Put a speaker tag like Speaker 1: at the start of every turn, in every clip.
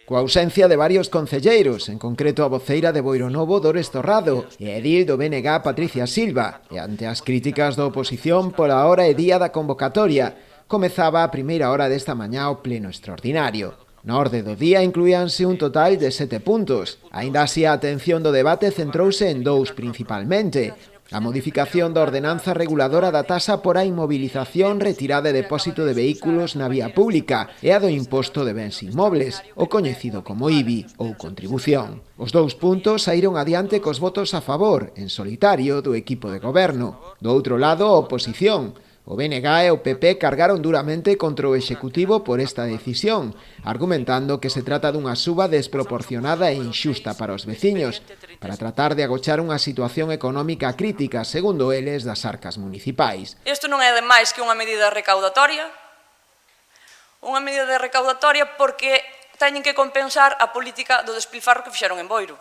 Speaker 1: Coa ausencia de varios concelleiros, en concreto a voceira de Boironovo, Dores Torrado, e a edil do BNG, Patricia Silva, e ante as críticas da oposición pola hora e día da convocatoria, comezaba a primeira hora desta mañá o pleno extraordinario. Na orde do día incluíanse un total de 7 puntos. Aínda así, a atención do debate centrouse en dous principalmente: a modificación da ordenanza reguladora da taxa por a inmovilización, retirada e depósito de vehículos na vía pública e a do imposto de bens inmobles, o coñecido como IBI, ou contribución. Os dous puntos saíron adiante cos votos a favor, en solitario, do equipo de goberno. Do outro lado, a oposición. O BNG e o PP cargaron duramente contra o Executivo por esta decisión, argumentando que se trata dunha suba desproporcionada e inxusta para os veciños, para tratar de agochar unha situación económica crítica, segundo eles, das arcas municipais.
Speaker 2: Isto non é de máis que unha medida recaudatoria porque teñen que compensar a política do despilfarro que fixeron en Boiro.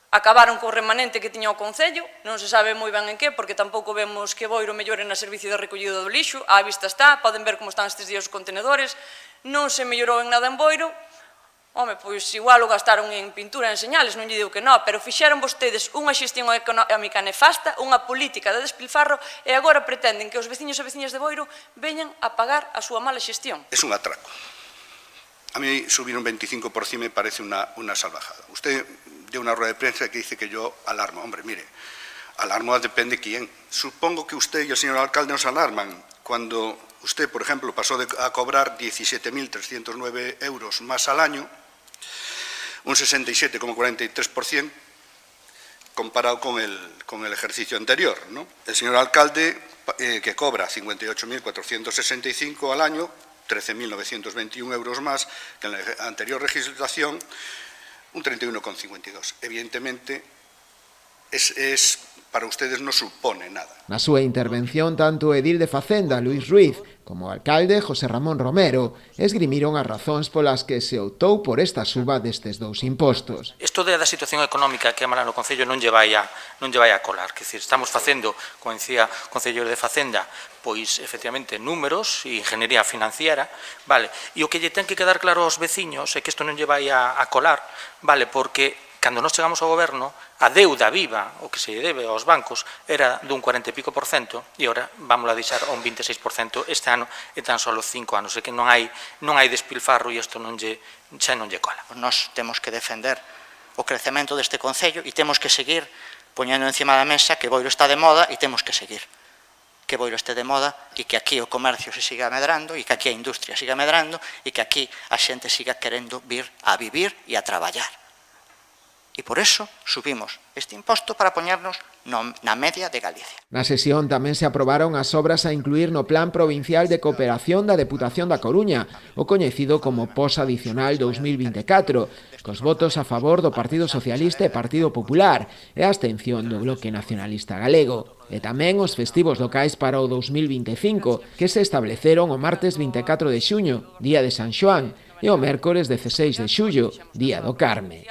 Speaker 2: Acabaron co remanente que tiña o Concello, non se sabe moi ben en que, porque tampouco vemos que Boiro mellore na servicio de recollida do lixo, á vista está, poden ver como están estes días os contenedores, non se mellorou en nada en Boiro. Home, pois igual o gastaron en pintura, en señales, non lle digo que non, pero fixeron vostedes unha xestión económica nefasta, unha política de despilfarro, e agora pretenden que os veciños e veciñas de Boiro veñan a pagar a súa mala xestión.
Speaker 3: Es un atraco. A mí subir un 25% me parece una salvajada. Usted de una rueda de prensa que dice que yo alarmo. Hombre, mire, alarmo depende quién. Supongo que usted y el señor alcalde nos alarman cuando usted, por ejemplo, pasó a cobrar 17.309 euros más al año, un 67,43% comparado con el ejercicio anterior, ¿no? El señor alcalde, que cobra 58.465 al año, 13.921 euros más que en la anterior legislación, un 31,52. Evidentemente, para ustedes no supone nada.
Speaker 1: Na súa intervención, tanto o edil de Facenda, Luís Ruiz, como o alcalde, José Ramón Romero, esgrimiron as razóns polas que se optou por esta suba destes dous impostos.
Speaker 4: Isto da situación económica que é mala no Concello non lle vai a colar. Quer dizer, estamos facendo, como dicía o concelleiro de Facenda, pois, efectivamente, números e ingeniería financiera, vale? E o que lle ten que quedar claro aos veciños é que isto non lle vai a colar, vale? Porque cando nós chegamos ao goberno, a deuda viva, o que se debe aos bancos, era dun 40 e pico por cento, e agora vamos a deixar a un 26% este ano, e tan só 5 anos, e que non hai despilfarro e isto xa non lle cola.
Speaker 5: Nós temos que defender o crecemento deste Concello e temos que seguir poñendo encima da mesa que Boiro está de moda e temos que seguir que Boiro este de moda e que aquí o comercio se siga medrando e que aquí a industria siga medrando e que aquí a xente siga querendo vir a vivir e a traballar. E por eso subimos este imposto para poñernos na media de Galicia.
Speaker 1: Na sesión tamén se aprobaron as obras a incluir no Plan Provincial de Cooperación da Deputación da Coruña, o coñecido como POS Adicional 2024, cos votos a favor do Partido Socialista e Partido Popular e a abstención do Bloque Nacionalista Galego. E tamén os festivos locais para o 2025, que se estableceron o martes 24 de xuño, día de San Xoán, e o mércores 16 de xullo, día do Carme.